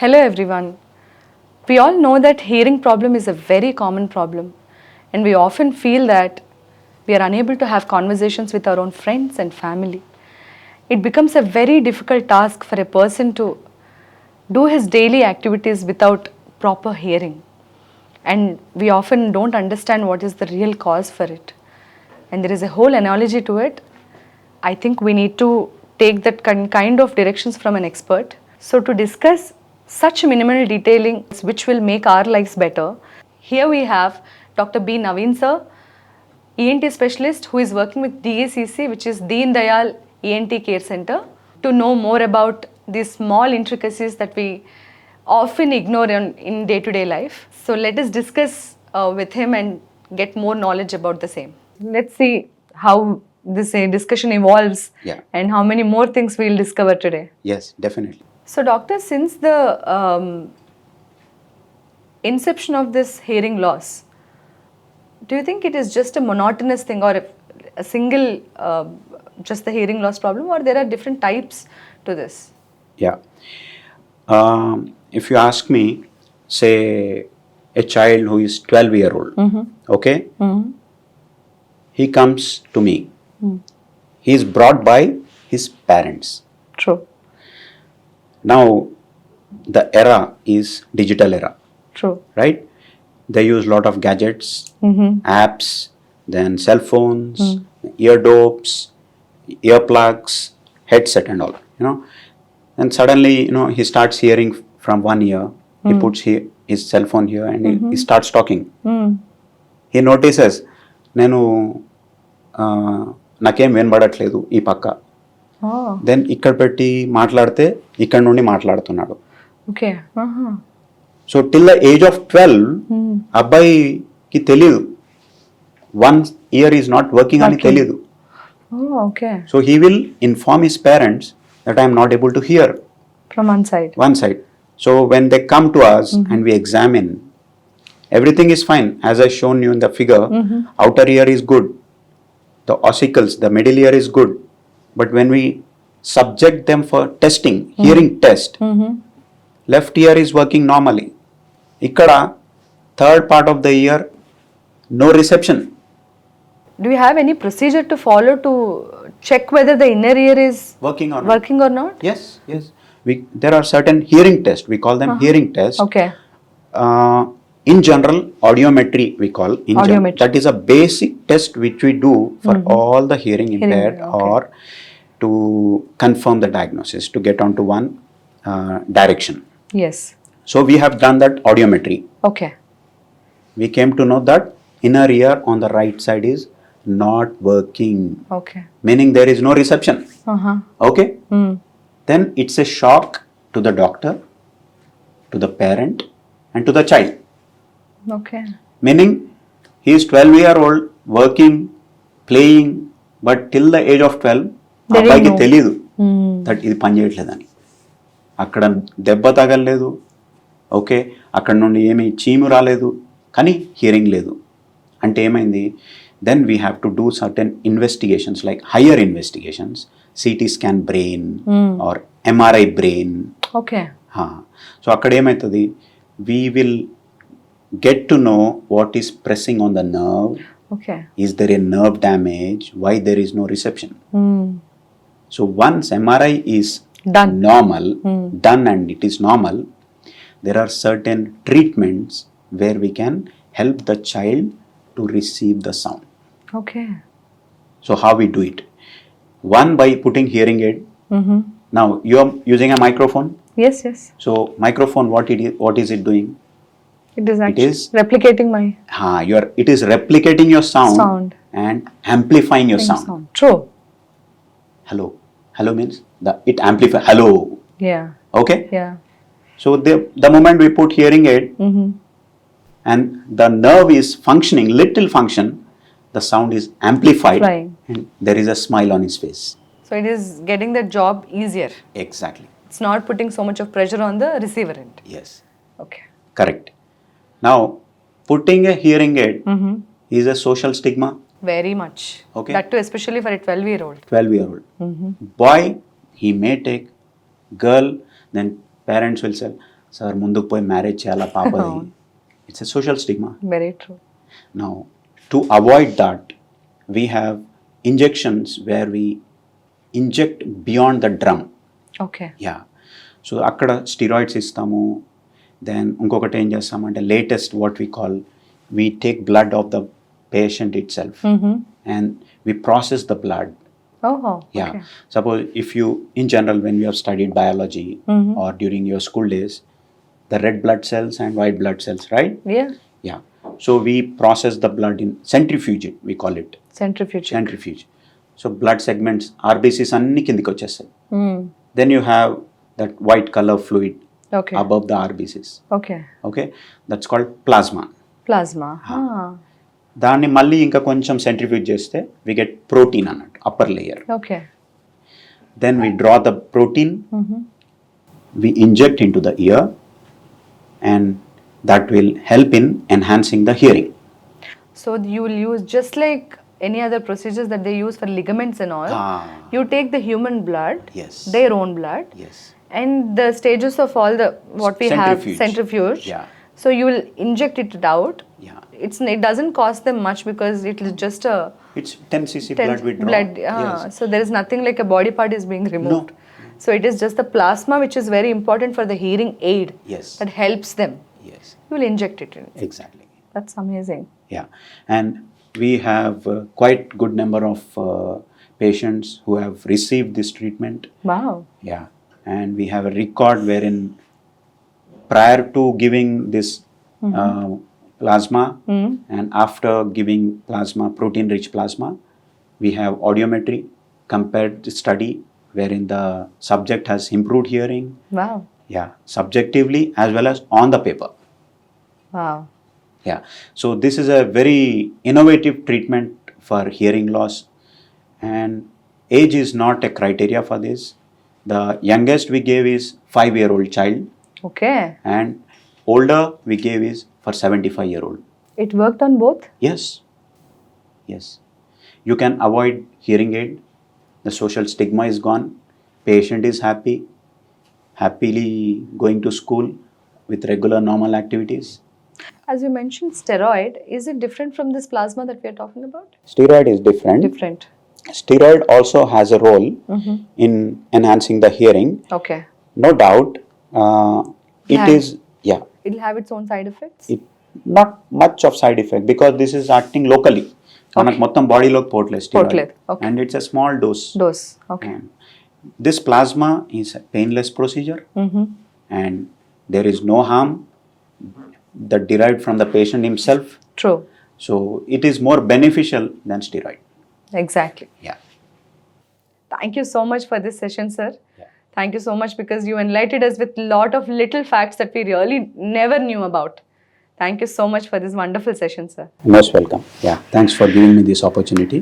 Hello everyone. We all know that hearing problem is a very common problem, and we often feel that we are unable to have conversations with our own friends and family. It becomes a very difficult task for a person to do his daily activities without proper hearing, and we often don't understand what is the real cause for it. And there is a whole analogy to it. I think we need to take that kind of directions from an expert. So to discuss such minimal detailing which will make our lives better, here we have Dr. B. Naveen sir, ENT specialist who is working with DECC, which is DEENADAYAL ENT Care Center, to know more about these small intricacies that we often ignore in day-to-day life. So let us discuss with him and get more knowledge about the same. Let's see how this discussion evolves and how many more things we'll discover today. Yes, definitely. So doctor, since the inception of this hearing loss, do you think it is just a monotonous thing or a single just the hearing loss problem, or there are different types to this? Yeah. If you ask me, say a child who is 12-year-old, okay? He comes to me. He is brought by his parents. True. Now, the era is digital era. True. Right? They use a lot of gadgets, apps, then cell phones, ear dopes, earplugs, headset and all, And suddenly, he starts hearing from one ear. He puts his cell phone here and he starts talking. He notices, నాకేం వినబడట్లేదు ఈ పక్క. Then ఇక్కడ పెట్టి మాట్లాడితే ఇక్కడ నుండి మాట్లాడుతున్నాడు. Okay. So till the age of 12 అబ్బాయికి తెలియదు, one year is not working అని తెలియదు. So he will inform his parents that I'm not able to hear from one side. So when they come to us and we examine, everything is fine. As I shown you in the figure, outer ear is good, the ossicles, the middle ear is good. But when we subject them for testing, hearing test, left ear is working normally. Ikkada, third part of the ear, no reception. Do you have any procedure to follow to check whether the inner ear is working or not? Yes. There are certain hearing tests. We call them hearing tests. Okay. In general, audiometry we call. That is a basic test which we do for all the hearing impaired, or to confirm the diagnosis, to get onto one direction. Yes. So we have done that audiometry. Okay. We came to know that inner ear on the right side is not working. Okay. Meaning there is no reception. Okay. Then it's a shock to the doctor, to the parent, and to the child. Okay. Meaning he is 12-year-old, working, playing, but till the age of 12, అబ్బాయికి తెలియదు that ఇది పని చేయట్లేదని. అక్కడ దెబ్బ తగలలేదు, okay, అక్కడ నుండి ఏమి చీము రాలేదు, కానీ హియరింగ్ లేదు. అంటే ఏమైంది? Then we have to do certain investigations, like higher investigations, CT scan brain or MRI brain. Okay. So అక్కడ ఏమవుతుంది, we will get to know what is pressing on the nerve. Okay. Is there a nerve damage? Why there is no reception? So once MRI is done and it is normal, there are certain treatments where we can help the child to receive the sound. Okay. So how we do it? One, by putting hearing aid. Now you are using a microphone. Yes. So microphone, what is it doing? It is actually replicating my... it is replicating your sound and amplifying your sound. True. Hello means it amplifies. Hello. Yeah. Okay? Yeah. So the moment we put hearing aid and the nerve is functioning, little function, the sound is amplified. Flying. And there is a smile on his face. So it is getting the job easier. Exactly. It's not putting so much of pressure on the receiver end. Yes. Okay. Correct. Now, putting a hearing aid is a social stigma. Very much. Okay. That too, especially for a 12-year-old. 12-year-old. Boy, he may take. Girl, then parents will say, sir ముందుకు పోయి marriage చేయాలా పాపది. It's a social stigma. Very true. Now, to avoid that, we have injections where we inject beyond the drum. Okay. Yeah. So అక్కడ steroids ఇస్తాము. Then ఇంకొకటి ఏం చేస్తామంటే latest what we call we take blood of the patient it self and we process the blood. Oh, Yeah. okay. Suppose if you, in general, when you have studied biology or during your school days, the red blood cells and white blood cells, right? Yeah. Yeah. So we process the blood in centrifuge, we call it. Centrifuge. Centrifuge. So blood segments, RBCs అన్ని కిందికి వచ్చేస్తాయి. Then you have that white color fluid Okay. above the RBCs. Okay. Okay. That's called plasma. Plasma. దాన్ని మళ్ళీ ఇంకా కొంచెం centrifuge చేస్తే we get protein అన్నట్టు upper layer. Okay. Then we draw the protein, we inject into the ear, and that will help in enhancing the hearing. So you will use just like any other procedures that they use for ligaments and all. Ah. You take the human blood, Yes. their own blood, Yes. and the stages of all the what we Centrifuge. have centrifuge. Yeah. So you will inject it out. Yeah. It doesn't cost them much because it is just a It's 10 cc blood we draw. Yes. So there is nothing like a body part is being removed. So it is just the plasma which is very important for the hearing aid. Yes. That helps them. Yes. You will inject it in. Exactly. That's amazing. Yeah. And we have quite good number of patients who have received this treatment. Wow. Yeah. And we have a record wherein prior to giving this plasma and after giving plasma, protein rich plasma, we have audiometry compared study wherein the subject has improved hearing. Wow. Yeah. Subjectively as well as on the paper. Wow. Yeah. So this is a very innovative treatment for hearing loss, and age is not a criteria for this. The youngest we gave is 5-year-old child, Okay. and older we gave is for 75-year-old. It worked on both? Yes. Yes. You can avoid hearing aid. The social stigma is gone. Patient is happily going to school with regular normal activities. As you mentioned, steroid, is it different from this plasma that we are talking about? Steroid is different. Different. Steroid also has a role in enhancing the hearing. Okay. No doubt. It Yeah. is, yeah, It'll have its own side effects? not much of side effect because this is acting locally. మనకు మొత్తం బాడీలోకి పోవట్లేదు పోవట్లేదు. steroid. Okay. And it's a small dose. Dose. Okay. And this plasma is a painless procedure and there is no harm that derived from the patient himself. True. So it is more beneficial than steroid. Exactly. Yeah. Thank you so much for this session, sir. Yeah. Thank you so much because you enlightened us with a lot of little facts that we really never knew about. Thank you so much for this wonderful session, sir. Most welcome. Yeah. Thanks for giving me this opportunity.